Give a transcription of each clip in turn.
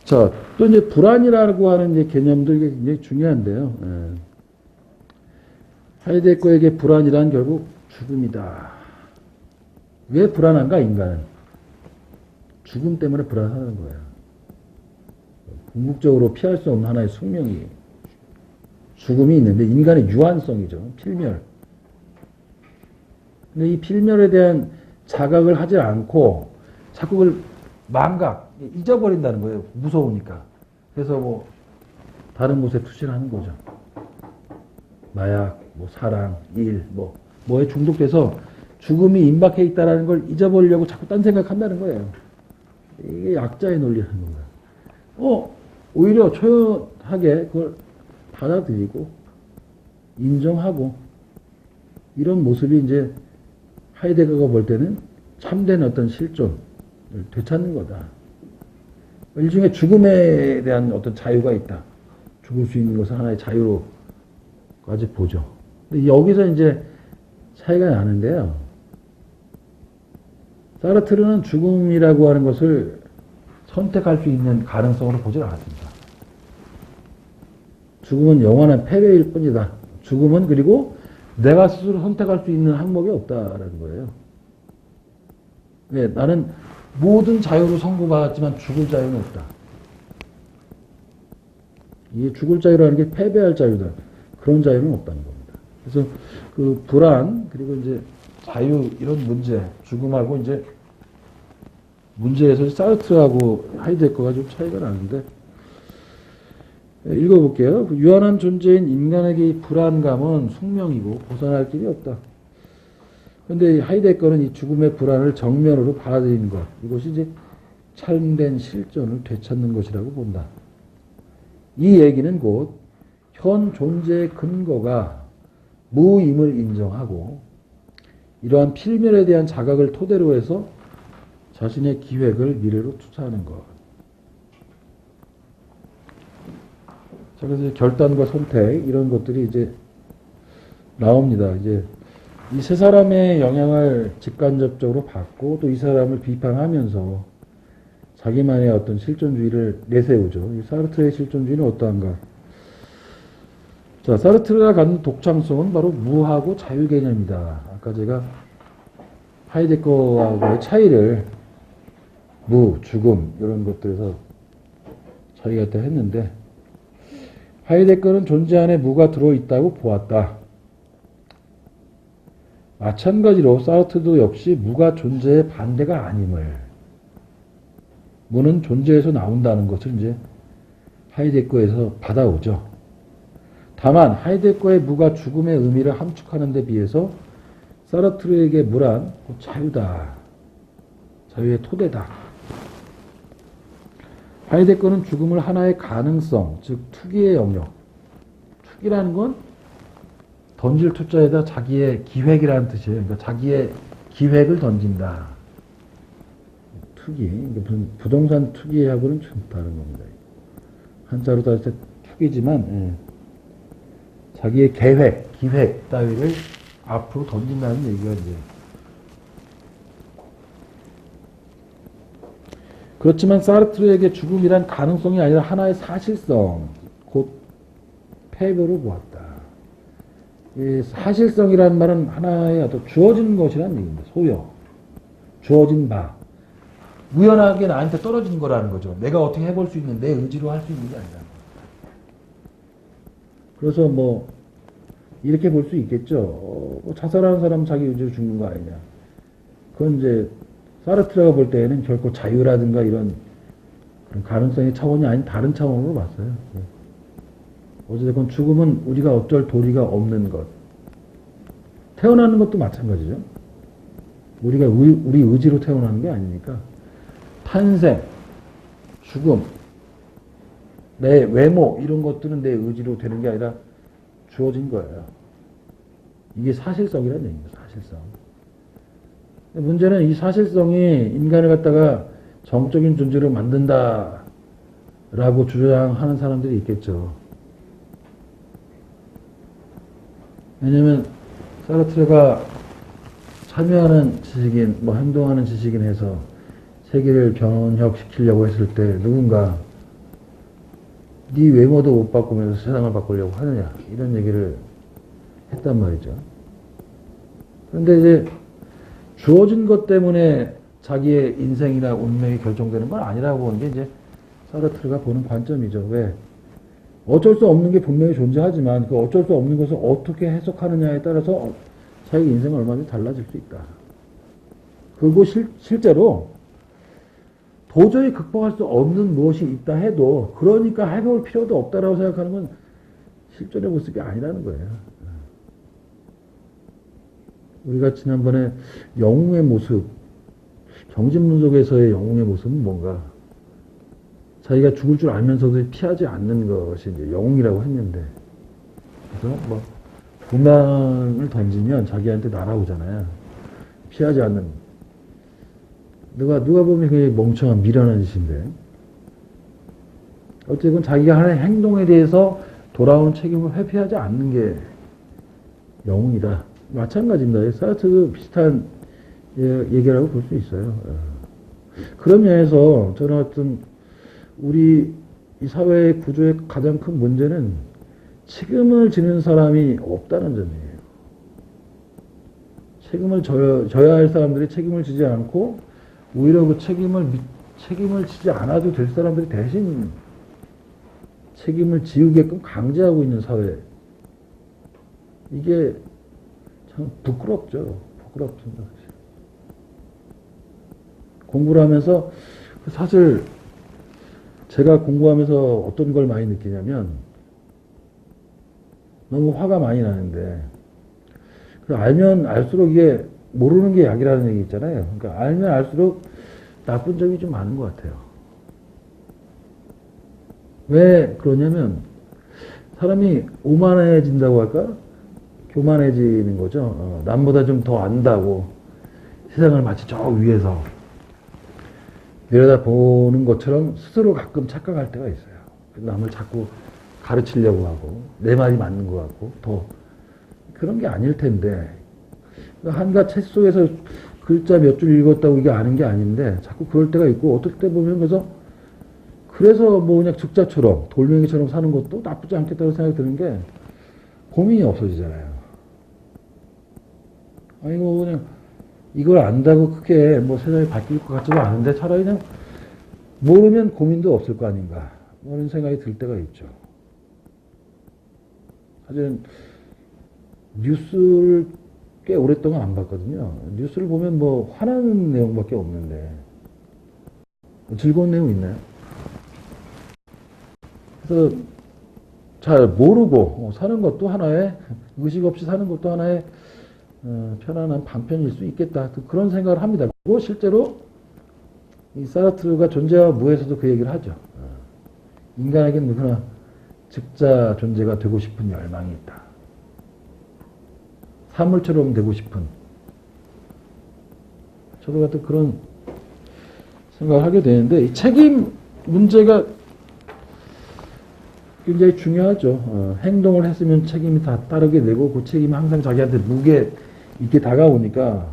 자, 또 이제 불안이라고 하는 이제 개념도 이게 굉장히 중요한데요. 하이데거에게 불안이란 결국 죽음이다. 왜 불안한가, 인간은? 죽음 때문에 불안하는 거예요. 궁극적으로 피할 수 없는 하나의 숙명이, 죽음이 있는데, 인간의 유한성이죠. 필멸. 근데 이 필멸에 대한 자각을 하지 않고, 자꾸 그걸 잊어버린다는 거예요. 무서우니까. 그래서 뭐, 다른 곳에 투신하는 거죠. 마약, 뭐, 사랑, 일, 뭐에 중독돼서 죽음이 임박해 있다는 걸 잊어버리려고 자꾸 딴 생각한다는 거예요. 이게 약자의 논리라는 겁니다. 오히려 초연하게 그걸 받아들이고, 인정하고, 이런 모습이 이제 하이데거가 볼 때는 참된 어떤 실존을 되찾는 거다. 일종의 죽음에 대한 어떤 자유가 있다. 죽을 수 있는 것은 하나의 자유로까지 보죠. 근데 여기서 이제 차이가 나는데요. 사르트르는 죽음이라고 하는 것을 선택할 수 있는 가능성으로 보질 않았습니다. 죽음은 영원한 패배일 뿐이다. 죽음은 그리고 내가 스스로 선택할 수 있는 항목이 없다라는 거예요. 네, 나는 모든 자유로 선고받았지만 죽을 자유는 없다. 이 죽을 자유라는 게 패배할 자유다. 그런 자유는 없다는 겁니다. 그래서 그 불안, 그리고 이제 자유, 이런 문제, 죽음하고 이제 문제에서 사르트르하고 하이데거가 좀 차이가 나는데, 읽어볼게요. 유한한 존재인 인간에게 이 불안감은 숙명이고 벗어날 길이 없다. 그런데 하이데거는 이 죽음의 불안을 정면으로 받아들이는 것, 이것이 이제 참된 실존을 되찾는 것이라고 본다. 이 얘기는 곧 현 존재의 근거가 무임을 인정하고 이러한 필멸에 대한 자각을 토대로 해서 자신의 기획을 미래로 투자하는 것. 자, 그래서 결단과 선택, 이런 것들이 이제 나옵니다. 이제 이 세 사람의 영향을 직간접적으로 받고 또 이 사람을 비판하면서 자기만의 어떤 실존주의를 내세우죠. 이 사르트르의 실존주의는 어떠한가? 자, 사르트르가 갖는 독창성은 바로 무하고 자유 개념이다. 아까 제가 하이데거하고의 차이를 무, 죽음 이런 것들에서 차이가 있다 했는데, 하이데거는 존재 안에 무가 들어있다고 보았다. 마찬가지로 사르트르도 역시 무가 존재의 반대가 아님을, 무는 존재에서 나온다는 것을 이제 하이데거에서 받아오죠. 다만 하이데거의 무가 죽음의 의미를 함축하는 데 비해서 사르트르에게 무란 자유다. 자유의 토대다. 하이데거는 죽음을 하나의 가능성, 즉 투기의 영역. 투기라는 건 던질 투자에다 자기의 기획이라는 뜻이에요. 그러니까 자기의 기획을 던진다. 투기. 무슨 부동산 투기하고는 좀 다른 겁니다. 한자로 따질 때 투기지만, 자기의 계획, 기획 따위를 앞으로 던진다는 얘기가 이제. 그렇지만 사르트르에게 죽음이란 가능성이 아니라 하나의 사실성, 곧 패배로 보았다. 이 사실성이라는 말은 하나의 어떤 주어진 것이라는 얘기입니다. 소요. 주어진 바. 우연하게 나한테 떨어진 거라는 거죠. 내가 어떻게 해볼 수 있는, 내 의지로 할 수 있는 게 아니라. 그래서 뭐 이렇게 볼 수 있겠죠. 자살하는 사람은 자기 의지로 죽는 거 아니냐. 그건 이제 사르트르가 볼 때에는 결코 자유라든가 이런 그런 가능성의 차원이 아닌 다른 차원으로 봤어요. 어쨌든 죽음은 우리가 어쩔 도리가 없는 것. 태어나는 것도 마찬가지죠. 우리가 우리 의지로 태어나는 게 아니니까. 탄생, 죽음, 내 외모 이런 것들은 내 의지로 되는 게 아니라 주어진 거예요. 이게 사실성이라는 얘기입니다. 사실성. 문제는 이 사실성이 인간을 갖다가 정적인 존재로 만든다라고 주장하는 사람들이 있겠죠. 왜냐면 사르트르가 참여하는 지식인, 행동하는 지식인 해서 세계를 변혁시키려고 했을 때 누군가 네 외모도 못 바꾸면서 세상을 바꾸려고 하느냐 이런 얘기를 했단 말이죠. 그런데 이제 주어진 것 때문에 자기의 인생이나 운명이 결정되는 건 아니라고 보는 게 이제 사르트르가 보는 관점이죠. 왜? 어쩔 수 없는 게 분명히 존재하지만 그 어쩔 수 없는 것을 어떻게 해석하느냐에 따라서 자기 인생은 얼마든지 달라질 수 있다. 그리고 실제로 도저히 극복할 수 없는 무엇이 있다 해도 그러니까 해볼 필요도 없다라고 생각하는 건 실존의 모습이 아니라는 거예요. 우리가 지난번에 영웅의 모습, 정신분 속에서의 영웅의 모습은 뭔가 자기가 죽을 줄 알면서도 피하지 않는 것이 이제 영웅이라고 했는데, 그래서 뭐 도망을 던지면 자기한테 날아오잖아요. 피하지 않는. 누가 보면 굉장히 멍청한 미련한 짓인데, 어쨌든 자기가 하는 행동에 대해서 돌아오는 책임을 회피하지 않는 게 영웅이다. 마찬가지입니다. 사르트르도 비슷한 얘기라고 볼 수 있어요. 그런 면에서 저는 어떤 우리 이 사회의 구조의 가장 큰 문제는 책임을 지는 사람이 없다는 점이에요. 책임을 져야 할 사람들이 책임을 지지 않고 오히려 그 책임을 지지 않아도 될 사람들이 대신 책임을 지우게끔 강제하고 있는 사회. 이게 참 부끄럽죠. 부끄럽습니다. 공부를 하면서 사실 제가 공부하면서 어떤 걸 많이 느끼냐면 너무 화가 많이 나는데 알면 알수록 이게 모르는 게 약이라는 얘기 있잖아요. 그러니까 알면 알수록 나쁜 점이 좀 많은 것 같아요. 왜 그러냐면 사람이 오만해진다고 할까? 교만해지는 거죠. 남보다 좀 더 안다고 세상을 마치 저 위에서 내려다보는 것처럼 스스로 가끔 착각할 때가 있어요. 남을 자꾸 가르치려고 하고 내 말이 맞는 것 같고 더 그런 게 아닐 텐데 한가 책 속에서 글자 몇 줄 읽었다고 이게 아는 게 아닌데 자꾸 그럴 때가 있고 어떨 때 보면 그래서 뭐 그냥 적자처럼 돌멩이처럼 사는 것도 나쁘지 않겠다고 생각이 드는 게 고민이 없어지잖아요. 아니 뭐 그냥 이걸 안다고 크게 뭐 세상이 바뀔 것 같지도 않은데 차라리 그냥 모르면 고민도 없을 거 아닌가 뭐 이런 생각이 들 때가 있죠. 사실은 뉴스를 꽤 오랫동안 안 봤거든요. 뉴스를 보면 뭐 화나는 내용밖에 없는데 즐거운 내용 있나요? 그래서 잘 모르고 사는 것도 하나의 의식 없이 사는 것도 하나의 편안한 방편일 수 있겠다. 그런 생각을 합니다. 그리고 실제로 이 사르트르가 존재와 무에서도 그 얘기를 하죠. 인간에겐 누구나 즉자 존재가 되고 싶은 열망이 있다. 사물처럼 되고 싶은. 저도 같은 그런 생각을 하게 되는데 이 책임 문제가 굉장히 중요하죠. 행동을 했으면 책임이 다 따르게 되고 그 책임이 항상 자기한테 무게 있게 다가오니까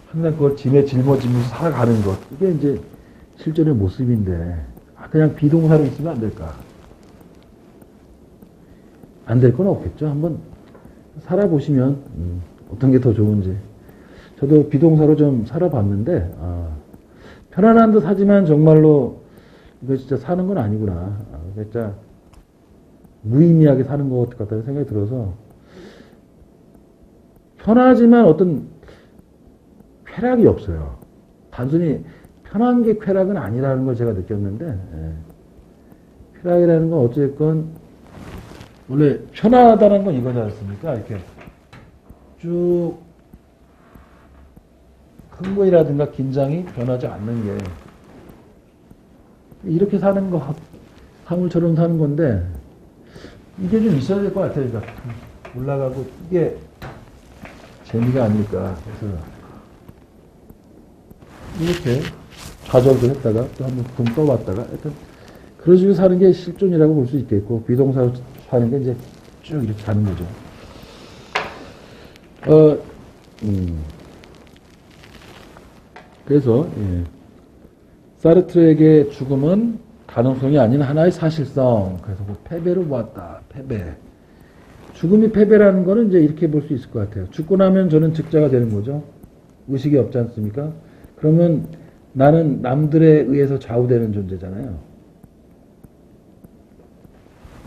항상 그걸 짐에 짊어지면서 살아가는 것. 이게 이제 실존의 모습인데 그냥 비동사로 있으면 안 될까? 안 될 건 없겠죠. 한번 살아보시면 어떤 게 더 좋은지. 저도 비동사로 좀 살아봤는데 편안한 듯 하지만 정말로 이거 진짜 사는 건 아니구나. 진짜 무의미하게 사는 것 같다는 생각이 들어서 편하지만 어떤 쾌락이 없어요. 단순히 편한 게 쾌락은 아니라는 걸 제가 느꼈는데 쾌락이라는 건 어쨌건 원래 편하다는 건 이거지 않습니까? 이렇게 쭉 흥분이라든가 긴장이 변하지 않는 게 이렇게 사는 거 사물처럼 사는 건데 이게 좀 있어야 될 것 같아요. 그러니까 올라가고 이게 재미가 아닐까. 그래서 이렇게 좌절도 했다가 또 한번 붕 떠봤다가 하여튼 그런 식으로 사는 게 실존이라고 볼 수 있겠고 비동사로 사는 게 이제 쭉 이렇게 가는 거죠. 그래서 사르트르에게 죽음은 가능성이 아닌 하나의 사실성. 그래서 그 패배로 보았다. 패배. 죽음이 패배라는 거는 이제 이렇게 볼 수 있을 것 같아요. 죽고 나면 저는 즉자가 되는 거죠. 의식이 없지 않습니까? 그러면 나는 남들에 의해서 좌우되는 존재잖아요.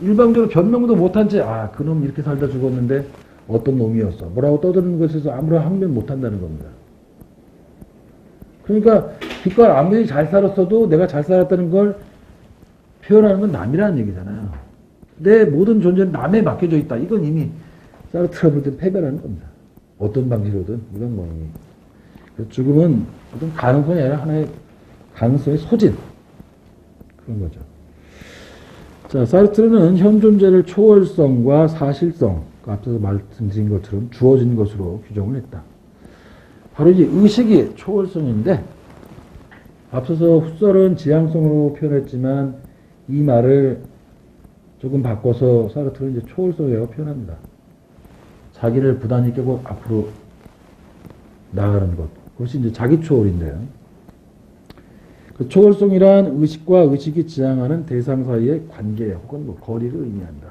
일방적으로 변명도 못한 채, 그놈 이렇게 살다 죽었는데 어떤 놈이었어. 뭐라고 떠드는 것에서 아무런 항변 못한다는 겁니다. 그러니까 빛깔 아무리 잘 살았어도 내가 잘 살았다는 걸 표현하는 건 남이라는 얘기잖아요. 내 모든 존재는 남에 맡겨져 있다. 이건 이미 사르트르가 볼 때 패배라는 겁니다. 어떤 방식으로든 이건 뭐 이미. 죽음은 어떤 가능성이 아니라 하나의 가능성의 소진. 그런 거죠. 자, 사르트르는 현 존재를 초월성과 사실성, 앞서서 말씀드린 것처럼 주어진 것으로 규정을 했다. 바로 이제 의식이 초월성인데, 앞서서 훗설은 지향성으로 표현했지만 이 말을 조금 바꿔서 사르트르는 이제 초월성이라고 표현합니다. 자기를 부단히 깨고 앞으로 나아가는 것. 그것이 이제 자기 초월인데요. 그 초월성이란 의식과 의식이 지향하는 대상 사이의 관계 혹은 뭐 거리를 의미한다.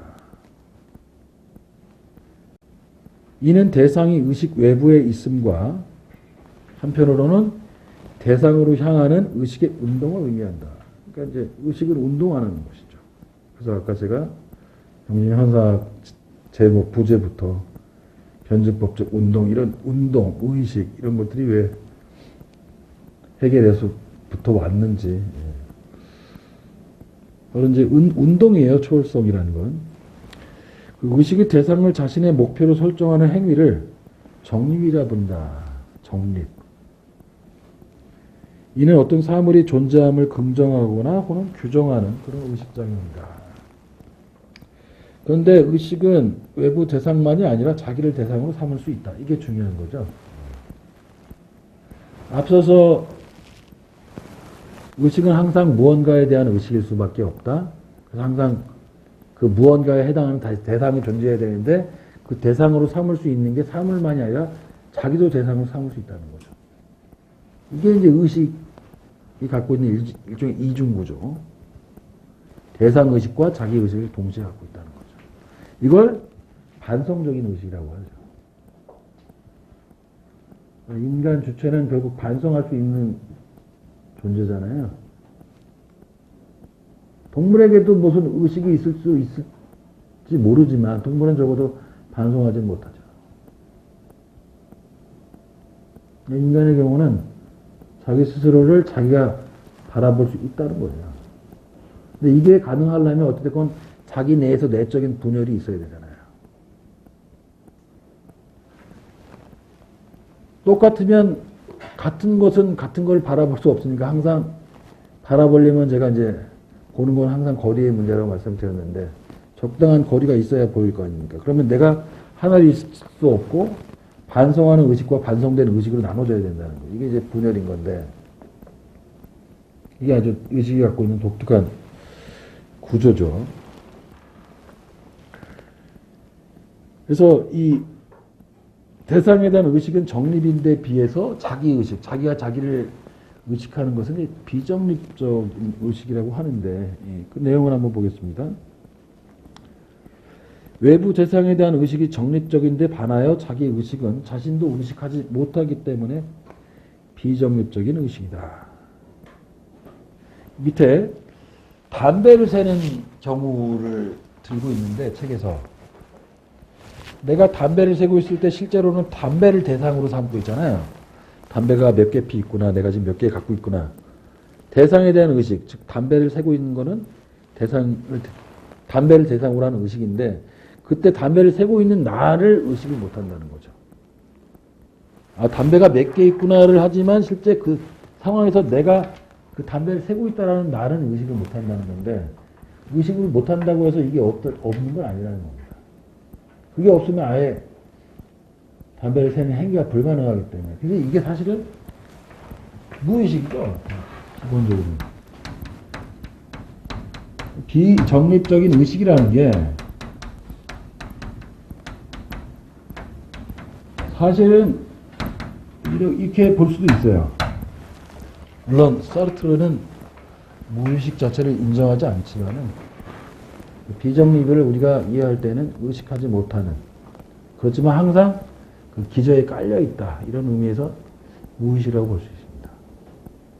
이는 대상이 의식 외부에 있음과 한편으로는 대상으로 향하는 의식의 운동을 의미한다. 그러니까 이제 의식을 운동하는 것이죠. 그래서 아까 제가 정신현사 제목 부제부터 변증법적 운동, 이런 운동, 의식 이런 것들이 왜 해결에서부터 왔는지. 그런 이제 운동이에요. 초월성이라는 건. 그 의식의 대상을 자신의 목표로 설정하는 행위를 정립이라 본다. 정립. 이는 어떤 사물이 존재함을 긍정하거나 혹은 규정하는 그런 의식장입니다. 그런데 의식은 외부 대상만이 아니라 자기를 대상으로 삼을 수 있다. 이게 중요한 거죠. 앞서서 의식은 항상 무언가에 대한 의식일 수밖에 없다. 그래서 항상 그 무언가에 해당하는 대상이 존재해야 되는데 그 대상으로 삼을 수 있는 게 사물만이 아니라 자기도 대상으로 삼을 수 있다는 거죠. 이게 이제 의식이 갖고 있는 일종의 이중구조. 대상의식과 자기의식을 동시에 갖고 있다는 거죠. 이걸 반성적인 의식이라고 하죠. 인간 주체는 결국 반성할 수 있는 존재잖아요. 동물에게도 무슨 의식이 있을 수 있을지 모르지만 동물은 적어도 반성하지 못하죠. 인간의 경우는 자기 스스로를 자기가 바라볼 수 있다는 거예요. 근데 이게 가능하려면 어찌됐건 자기 내에서 내적인 분열이 있어야 되잖아요. 똑같으면 같은 것은 같은 걸 바라볼 수 없으니까 항상 바라보려면 제가 이제 보는 건 항상 거리의 문제라고 말씀드렸는데 적당한 거리가 있어야 보일 거 아닙니까? 그러면 내가 하나로 있을 수 없고 반성하는 의식과 반성되는 의식으로 나눠져야 된다는 거예요. 이게 이제 분열인 건데 이게 아주 의식이 갖고 있는 독특한 구조죠. 그래서 이 대상에 대한 의식은 정립인데 비해서 자기의식, 자기가 자기를 의식하는 것은 비정립적인 의식이라고 하는데 그 내용을 한번 보겠습니다. 외부 대상에 대한 의식이 정립적인데 반하여 자기의식은 자신도 의식하지 못하기 때문에 비정립적인 의식이다. 밑에 담배를 새는 경우를 들고 있는데 책에서 내가 담배를 새고 있을 때 실제로는 담배를 대상으로 삼고 있잖아요. 담배가 몇 개 피 있구나. 내가 지금 몇 개 갖고 있구나. 대상에 대한 의식, 즉 담배를 새고 있는 거는 담배를 대상으로 하는 의식인데 그때 담배를 새고 있는 나를 의식을 못한다는 거죠. 담배가 몇 개 있구나를 하지만 실제 그 상황에서 내가 그 담배를 새고 있다라는 나는 의식을 못한다는 건데 의식을 못한다고 해서 이게 없는 건 아니라는 겁니다. 그게 없으면 아예 담배를 새는 행위가 불가능하기 때문에. 근데 이게 사실은 무의식이죠. 기본적으로. 비정립적인 의식이라는 게 사실은 이렇게 볼 수도 있어요. 물론 사르트르는 무의식 자체를 인정하지 않지만은 비정립을 우리가 이해할 때는 의식하지 못하는, 그렇지만 항상 그 기저에 깔려 있다, 이런 의미에서 무의식이라고 볼 수 있습니다.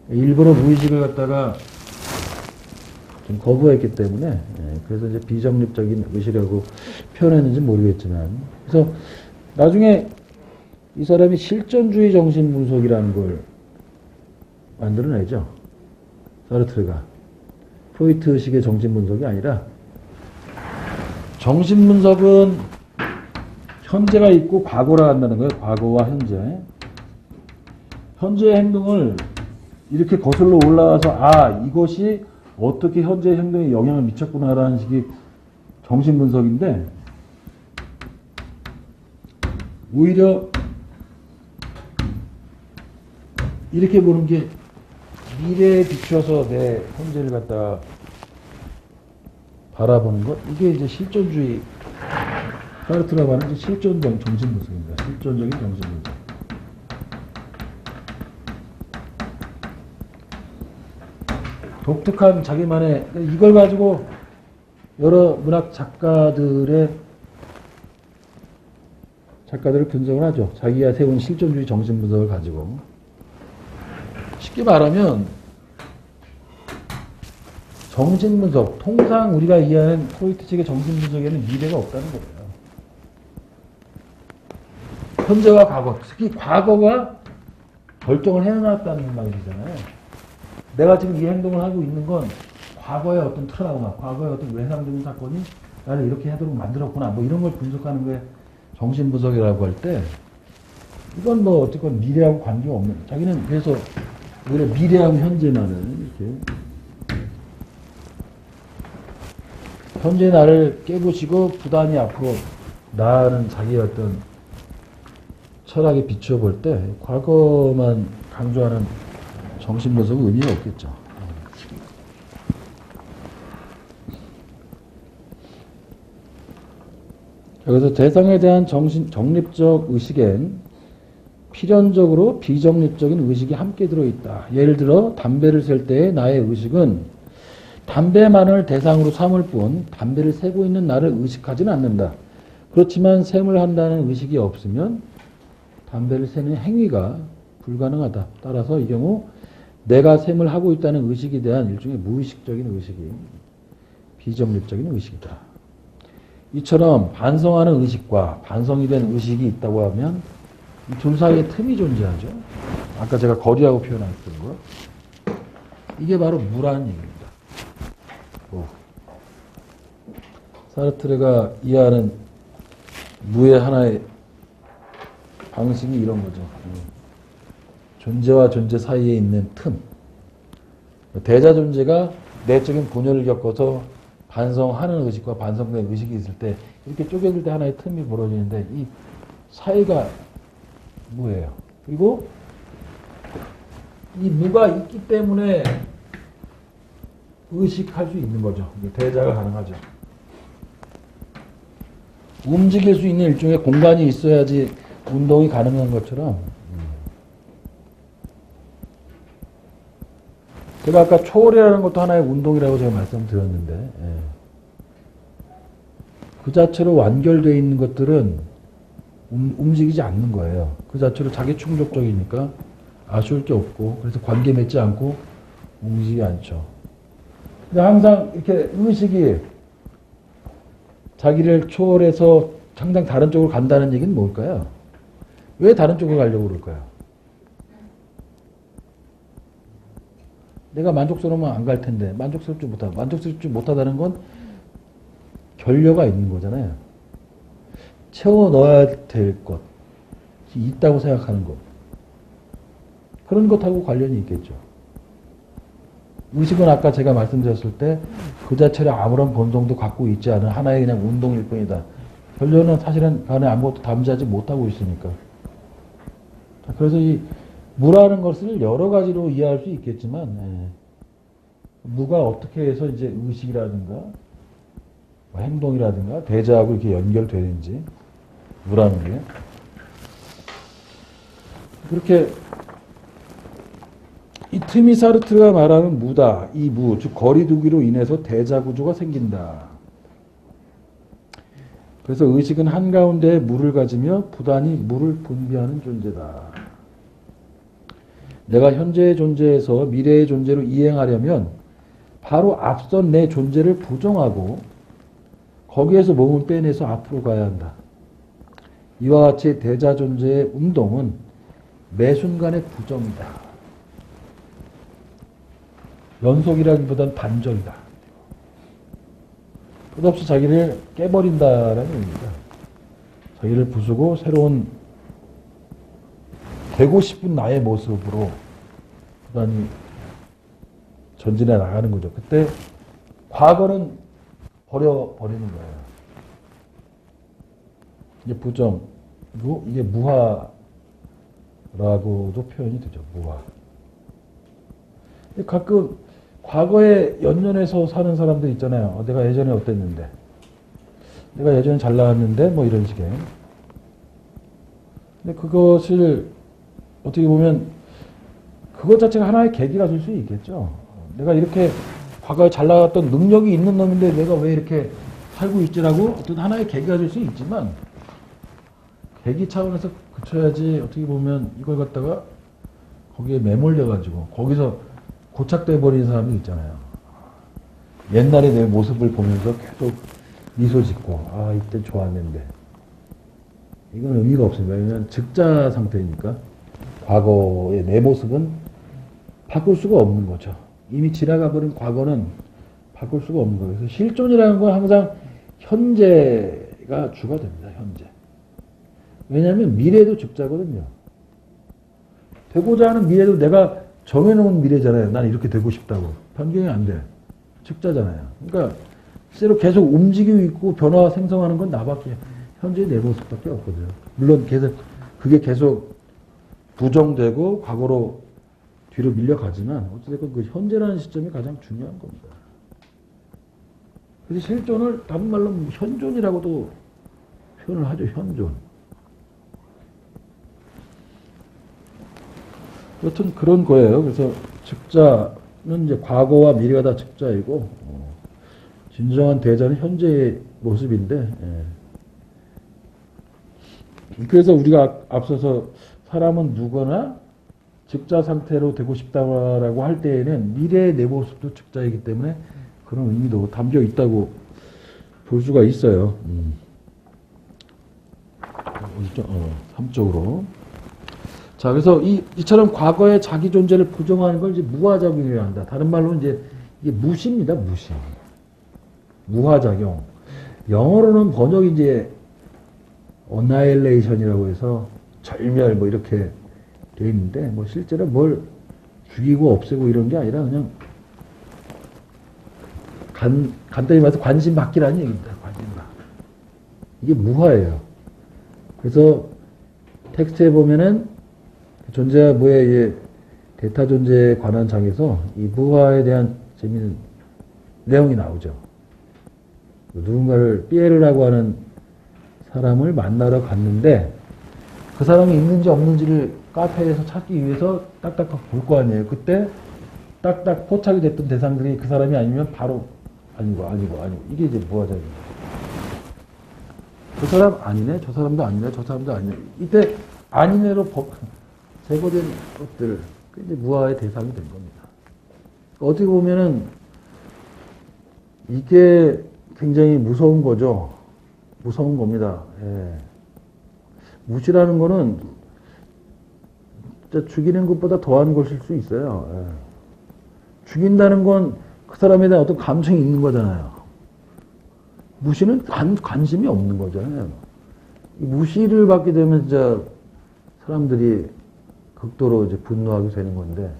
일부러 무의식을 갖다가 좀 거부했기 때문에 그래서 이제 비정립적인 의식이라고 표현했는지 모르겠지만, 그래서 나중에 이 사람이 실존주의 정신 분석이라는 걸 만들어내죠. 사르트르가 프로이트식의 정신 분석이 아니라, 정신 분석은 현재가 있고 과거라 한다는 거예요. 과거와 현재. 현재의 행동을 이렇게 거슬러 올라와서 이것이 어떻게 현재의 행동에 영향을 미쳤구나라는 식의 정신 분석인데, 오히려 이렇게 보는 게 미래에 비추어서 내 현재를 갖다가 바라보는 것, 이게 이제 실존주의, 사르트르가 말하는 실존적 정신 분석입니다. 실존적인 정신 분석. 독특한 자기만의, 이걸 가지고 여러 문학 작가들을 분석을 하죠. 자기가 세운 실존주의 정신 분석을 가지고. 쉽게 말하면 정신 분석, 통상 우리가 이해하는 프로이트식의 정신 분석에는 미래가 없다는 거예요. 현재와 과거, 특히 과거가 결정을 해놨다는 말이잖아요. 내가 지금 이 행동을 하고 있는 건 과거의 어떤 트라우마, 과거의 어떤 외상적인 사건이 나를 이렇게 하도록 만들었구나, 뭐 이런 걸 분석하는 게 정신 분석이라고 할 때, 이건 뭐 어쨌건 미래하고 관계가 없는, 자기는 그래서 오히려 미래하고 현재만은 이렇게 현재 나를 깨부시고 부단히 앞으로 나아가는 자기의 어떤 철학에 비추어 볼 때 과거만 강조하는 정신 분석은 의미가 없겠죠. 그래서 대상에 대한 정립적 의식엔 필연적으로 비정립적인 의식이 함께 들어있다. 예를 들어 담배를 셀 때의 나의 의식은 담배만을 대상으로 삼을 뿐 담배를 세고 있는 나를 의식하지는 않는다. 그렇지만 셈을 한다는 의식이 없으면 담배를 세는 행위가 불가능하다. 따라서 이 경우 내가 셈을 하고 있다는 의식에 대한 일종의 무의식적인 의식이 비정립적인 의식이다. 이처럼 반성하는 의식과 반성이 된 의식이 있다고 하면 이 둘 사이에 틈이 존재하죠. 아까 제가 거리라고 표현했던 거. 이게 바로 무라는 얘기입니다. 사르트르가 이해하는 무의 하나의 방식이 이런 거죠. 존재와 존재 사이에 있는 틈. 대자 존재가 내적인 분열을 겪어서 반성하는 의식과 반성된 의식이 있을 때 이렇게 쪼개질 때 하나의 틈이 벌어지는데 이 사이가 무예요. 그리고 이 무가 있기 때문에 의식할 수 있는 거죠. 대자가 가능하죠. 움직일 수 있는 일종의 공간이 있어야지 운동이 가능한 것처럼, 제가 아까 초월이라는 것도 하나의 운동이라고 제가 말씀드렸는데, 그 자체로 완결되어 있는 것들은 움직이지 않는 거예요. 그 자체로 자기 충족적이니까 아쉬울 게 없고, 그래서 관계 맺지 않고 움직이지 않죠. 근데 항상 이렇게 의식이 자기를 초월해서 상당 다른 쪽으로 간다는 얘기는 뭘까요? 왜 다른 쪽으로 가려고 그럴까요? 내가 만족스러우면 안 갈 텐데 만족스럽지 못하다는 건 결여가 있는 거잖아요. 채워 넣어야 될 것, 있다고 생각하는 것, 그런 것하고 관련이 있겠죠. 의식은 아까 제가 말씀드렸을 때 그 자체로 아무런 본성도 갖고 있지 않은 하나의 그냥 운동일 뿐이다. 결론은 사실은 그 안에 아무것도 담지하지 못하고 있으니까. 그래서 이 무라는 것을 여러 가지로 이해할 수 있겠지만, 무가 어떻게 해서 이제 의식이라든가 뭐 행동이라든가 대자하고 이렇게 연결되는지, 무라는 게 그렇게 이 트미 사르트르가 말하는 무다, 이 무, 즉 거리두기로 인해서 대자구조가 생긴다. 그래서 의식은 한가운데에 무를 가지며 부단히 무를 분비하는 존재다. 내가 현재의 존재에서 미래의 존재로 이행하려면 바로 앞선 내 존재를 부정하고 거기에서 몸을 빼내서 앞으로 가야 한다. 이와 같이 대자 존재의 운동은 매 순간의 부정이다. 연속이라기보단 반전이다. 끝없이 자기를 깨버린다라는 의미입니다. 자기를 부수고 새로운 되고 싶은 나의 모습으로 부단히 전진해 나가는 거죠. 그때 과거는 버려버리는 거예요. 이게 부정이고 이게 무화라고도 표현이 되죠. 무화. 가끔 과거에 연연해서 사는 사람들 있잖아요. 내가 예전에 어땠는데, 내가 예전에 잘 나왔는데, 뭐 이런 식의. 근데 그것을 어떻게 보면 그것 자체가 하나의 계기가 될 수 있겠죠. 내가 이렇게 과거에 잘 나갔던 능력이 있는 놈인데 내가 왜 이렇게 살고 있지라고 어떤 하나의 계기가 될 수 있지만, 계기 차원에서 그쳐야지 어떻게 보면 이걸 갖다가 거기에 매몰려가지고 거기서 고착돼 버리는 사람이 있잖아요. 옛날에 내 모습을 보면서 계속 미소 짓고 아 이때 좋았는데 이건 의미가 없습니다. 왜냐하면 즉자 상태니까 과거의 내 모습은 바꿀 수가 없는 거죠. 이미 지나가 버린 과거는 바꿀 수가 없는 거예요. 그래서 실존이라는 건 항상 현재가 주가 됩니다. 현재. 왜냐하면 미래도 즉자거든요. 되고자 하는 미래도 내가 정해놓은 미래잖아요. 난 이렇게 되고 싶다고. 변경이 안 돼. 즉자잖아요. 그러니까 실제로 계속 움직이고 있고 변화 생성하는 건 나밖에, 현재의 내 모습밖에 없거든요. 물론 그게 계속 부정되고 과거로 뒤로 밀려가지만 어찌됐건 그 현재라는 시점이 가장 중요한 겁니다. 그래서 실존을 다른 말로 현존이라고도 표현을 하죠. 현존. 여튼 그런 거예요. 그래서 즉자는 이제 과거와 미래가 다 즉자이고, 진정한 대자는 현재의 모습인데, 그래서 우리가 앞서서 사람은 누구나 즉자 상태로 되고 싶다라고 할 때에는 미래의 내 모습도 즉자이기 때문에 그런 의미도 담겨 있다고 볼 수가 있어요. 3쪽으로. 자, 그래서 이처럼 과거의 자기 존재를 부정하는 걸 이제 무화작용이라고 한다. 다른 말로 이제 이게 무시입니다, 무시. 무화작용. 영어로는 번역이 이제 annihilation이라고 해서 절멸 뭐 이렇게 돼 있는데, 뭐 실제로 뭘 죽이고 없애고 이런 게 아니라 그냥 간단히 말해서 관심 받기라는 얘기입니다. 관심 받. 이게 무화예요. 그래서 텍스트에 보면은 존재와 무의 대타 존재에 관한 장에서 이 무화에 대한 재미있는 내용이 나오죠. 누군가를 피에르라고 하는 사람을 만나러 갔는데 그 사람이 있는지 없는지를 카페에서 찾기 위해서 딱딱 볼 거 아니에요. 그때 딱딱 포착이 됐던 대상들이 그 사람이 아니면 바로 아니고 이게 이제 무화작입니다. 그 사람 아니네, 저 사람도 아니네, 저 사람도 아니네. 이때 아니네로 제거된 것들, 이제 무화의 대상이 된 겁니다. 어떻게 보면은 이게 굉장히 무서운 거죠. 무서운 겁니다. 예. 무시라는 거는 진짜 죽이는 것보다 더한 것일 수 있어요. 예. 죽인다는 건 그 사람에 대한 어떤 감정이 있는 거잖아요. 무시는 관심이 없는 거잖아요. 이 무시를 받게 되면 진짜 사람들이 극도로 이제 분노하게 되는 건데,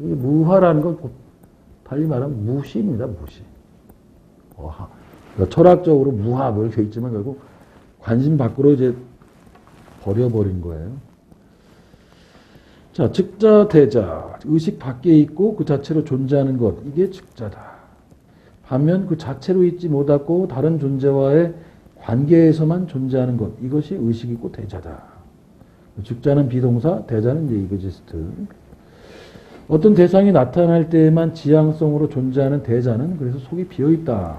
이 무화라는 건 달리 말하면 무시입니다, 무시. 그러니까 철학적으로 무화 뭐 이렇게 있지만 결국 관심 밖으로 이제 버려버린 거예요. 자, 즉자, 대자. 의식 밖에 있고 그 자체로 존재하는 것. 이게 즉자다. 반면 그 자체로 있지 못하고 다른 존재와의 관계에서만 존재하는 것. 이것이 의식이고 대자다. 즉자는 비동사, 대자는 이제 이그지스트. 어떤 대상이 나타날 때에만 지향성으로 존재하는 대자는 그래서 속이 비어있다.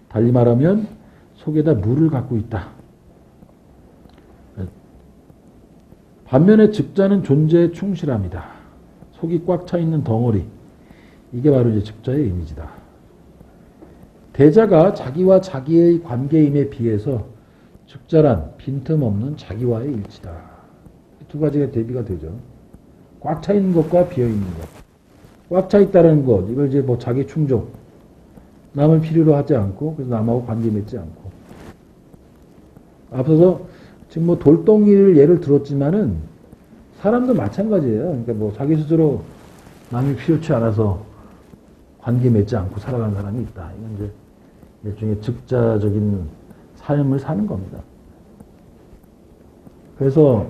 달리 말하면 속에다 물을 갖고 있다. 반면에 즉자는 존재에 충실합니다. 속이 꽉 차 있는 덩어리. 이게 바로 이제 즉자의 이미지다. 대자가 자기와 자기의 관계임에 비해서 즉자란 빈틈없는 자기와의 일치다. 두 가지가 대비가 되죠. 꽉 차 있는 것과 비어 있는 것. 꽉 차 있다는 것, 이걸 이제 뭐 자기 충족, 남을 필요로 하지 않고, 그래서 남하고 관계 맺지 않고. 앞서서 지금 뭐 돌덩이를 예를 들었지만은 사람도 마찬가지예요. 그러니까 뭐 자기 스스로 남이 필요치 않아서 관계 맺지 않고 살아가는 사람이 있다. 이건 이제 일종의 즉자적인 삶을 사는 겁니다. 그래서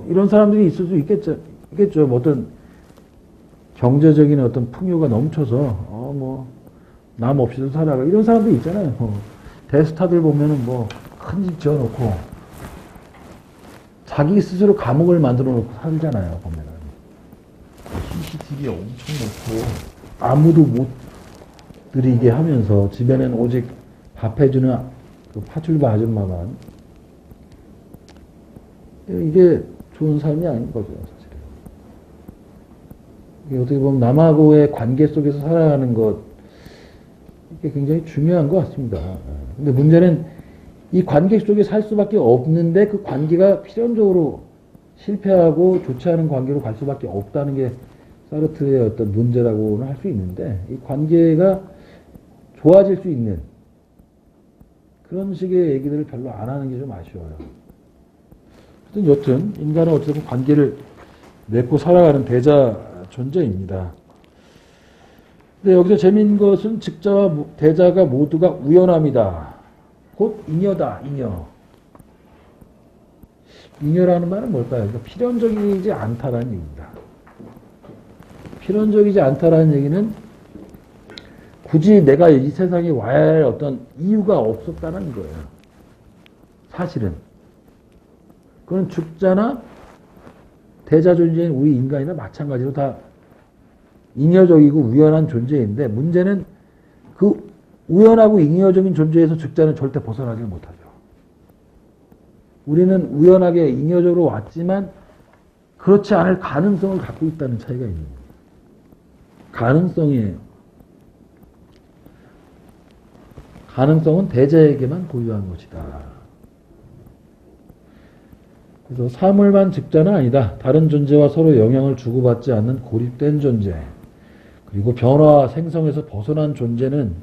이런 사람들이 있을 수 있겠죠. 뭐 어떤 경제적인 어떤 풍요가 넘쳐서 남 없이도 살아가 이런 사람도 있잖아요. 대스타들 보면은 뭐 큰 집 지어놓고 자기 스스로 감옥을 만들어 놓고 살잖아요. 보면은 CCTV 엄청 놓고 아무도 못 들이게 하면서 집에는 오직 밥 해주는 그 파출부 아줌마만. 이게 좋은 삶이 아닌 거죠, 사실은. 이게 어떻게 보면 남하고의 관계 속에서 살아가는 것, 이게 굉장히 중요한 것 같습니다. 근데 문제는 이 관계 속에 살 수밖에 없는데 그 관계가 필연적으로 실패하고 좋지 않은 관계로 갈 수밖에 없다는 게 사르트의 어떤 문제라고는 할 수 있는데, 이 관계가 좋아질 수 있는 그런 식의 얘기들을 별로 안 하는 게 좀 아쉬워요. 여튼 인간은 어쨌든 관계를 맺고 살아가는 대자 존재입니다. 근데 여기서 재미있는 것은 즉자와 대자가 모두가 우연함이다. 곧 잉여다. 잉여. 잉여라는 말은 뭘까요? 그러니까 필연적이지 않다라는 얘기입니다. 필연적이지 않다라는 얘기는 굳이 내가 이 세상에 와야 할 어떤 이유가 없었다는 거예요. 사실은. 그건 즉자나 대자 존재인 우리 인간이나 마찬가지로 다 잉여적이고 우연한 존재인데, 문제는 그 우연하고 잉여적인 존재에서 즉자는 절대 벗어나지 못하죠. 우리는 우연하게 잉여적으로 왔지만 그렇지 않을 가능성을 갖고 있다는 차이가 있는 거예요. 가능성은 대자에게만 고유한 것이다. 그래서 사물만 즉자는 아니다. 다른 존재와 서로 영향을 주고받지 않는 고립된 존재. 그리고 변화와 생성에서 벗어난 존재는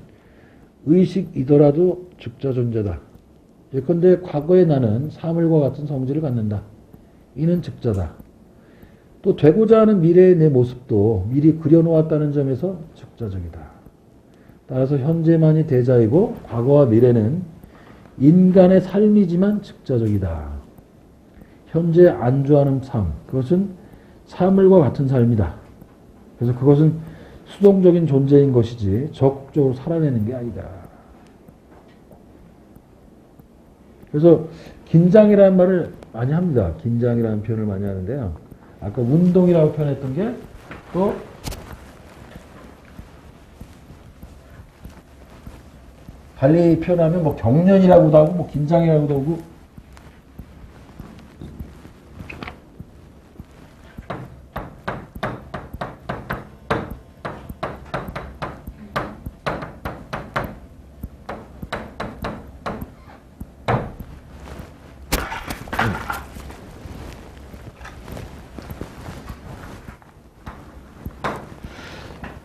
의식이더라도 즉자 존재다. 예컨대 과거에 나는 사물과 같은 성질을 갖는다. 이는 즉자다. 또 되고자 하는 미래의 내 모습도 미리 그려놓았다는 점에서 즉자적이다. 따라서 현재만이 대자이고 과거와 미래는 인간의 삶이지만 즉자적이다. 현재 안주하는 삶, 그것은 사물과 같은 삶이다. 그래서 그것은 수동적인 존재인 것이지 적극적으로 살아내는 게 아니다. 그래서 긴장이라는 말을 많이 합니다. 긴장이라는 표현을 많이 하는데요. 아까 운동이라고 표현했던 게 또 달리 표현하면 뭐 경련이라고도 하고 뭐 긴장이라고도 하고,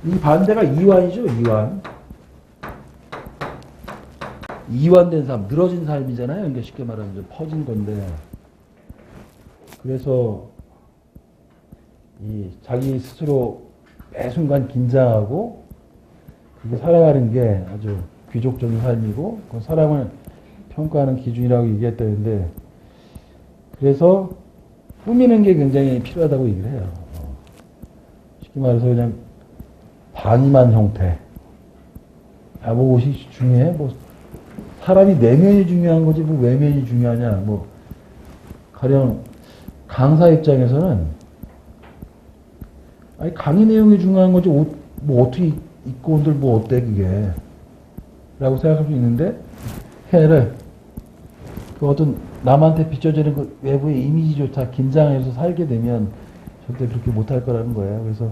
이 반대가 이완이죠. 이완된 삶, 늘어진 삶이잖아요. 그러니까 쉽게 말하면 좀 퍼진 건데, 그래서 이 자기 스스로 매 순간 긴장하고 그게 살아가는 게 아주 귀족적인 삶이고, 그 사람을 평가하는 기준이라고 얘기했다는데, 그래서 꾸미는 게 굉장히 필요하다고 얘기를 해요. 쉽게 말해서 그냥 반이만 형태. 뭐 옷이 중요해? 뭐 사람이 내면이 중요한 거지 뭐 외면이 중요하냐? 뭐 가령 강사 입장에서는 아니, 강의 내용이 중요한 거지, 옷, 뭐 어떻게 입고 온들 뭐 어때, 그게. 라고 생각할 수 있는데, 걔를, 그 어떤 남한테 비춰지는 그 외부의 이미지조차 긴장해서 살게 되면 절대 그렇게 못할 거라는 거예요. 그래서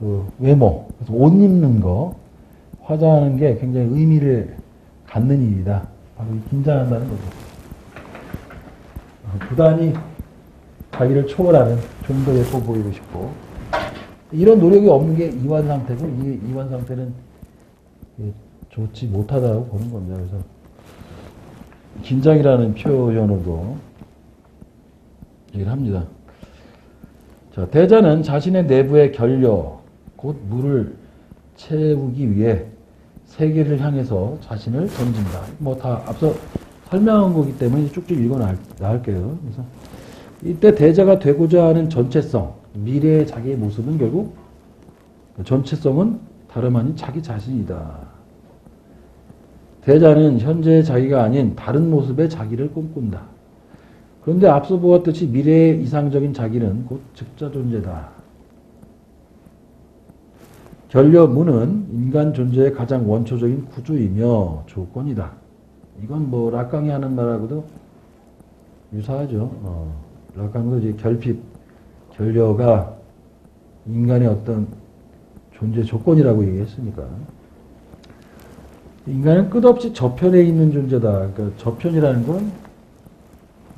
그 외모, 그래서 옷 입는 거, 화장하는 게 굉장히 의미를 갖는 일이다. 바로 긴장한다는 거죠. 부단히 자기를 초월하는, 좀 더 예뻐 보이고 싶고, 이런 노력이 없는 게 이완 상태고, 이 이완 상태는 좋지 못하다고 보는 겁니다. 그래서 긴장이라는 표현으로도 얘기를 합니다. 자, 대자는 자신의 내부의 결려, 곧 물을 채우기 위해 세계를 향해서 자신을 던진다. 뭐 다 앞서 설명한 거기 때문에 쭉쭉 읽어 나갈게요. 그래서 이때 대자가 되고자 하는 전체성, 미래의 자기의 모습은 결국 전체성은 다름 아닌 자기 자신이다. 대자는 현재의 자기가 아닌 다른 모습의 자기를 꿈꾼다. 그런데 앞서 보았듯이 미래의 이상적인 자기는 곧 즉자 존재다. 결려무는 인간 존재의 가장 원초적인 구조이며 조건이다. 이건 뭐 락강이 하는 말하고도 유사하죠. 락강도 이제 결핍, 결려가 인간의 어떤 존재 조건이라고 얘기했으니까. 인간은 끝없이 저편에 있는 존재다. 그러니까 저편이라는 건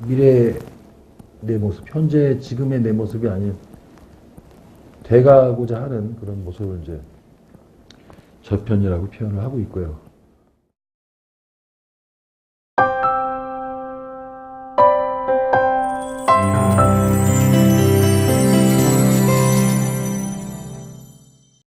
미래의 내 모습, 현재 지금의 내 모습이 아닌 돼가고자 하는 그런 모습을 이제 저편이라고 표현을 하고 있고요.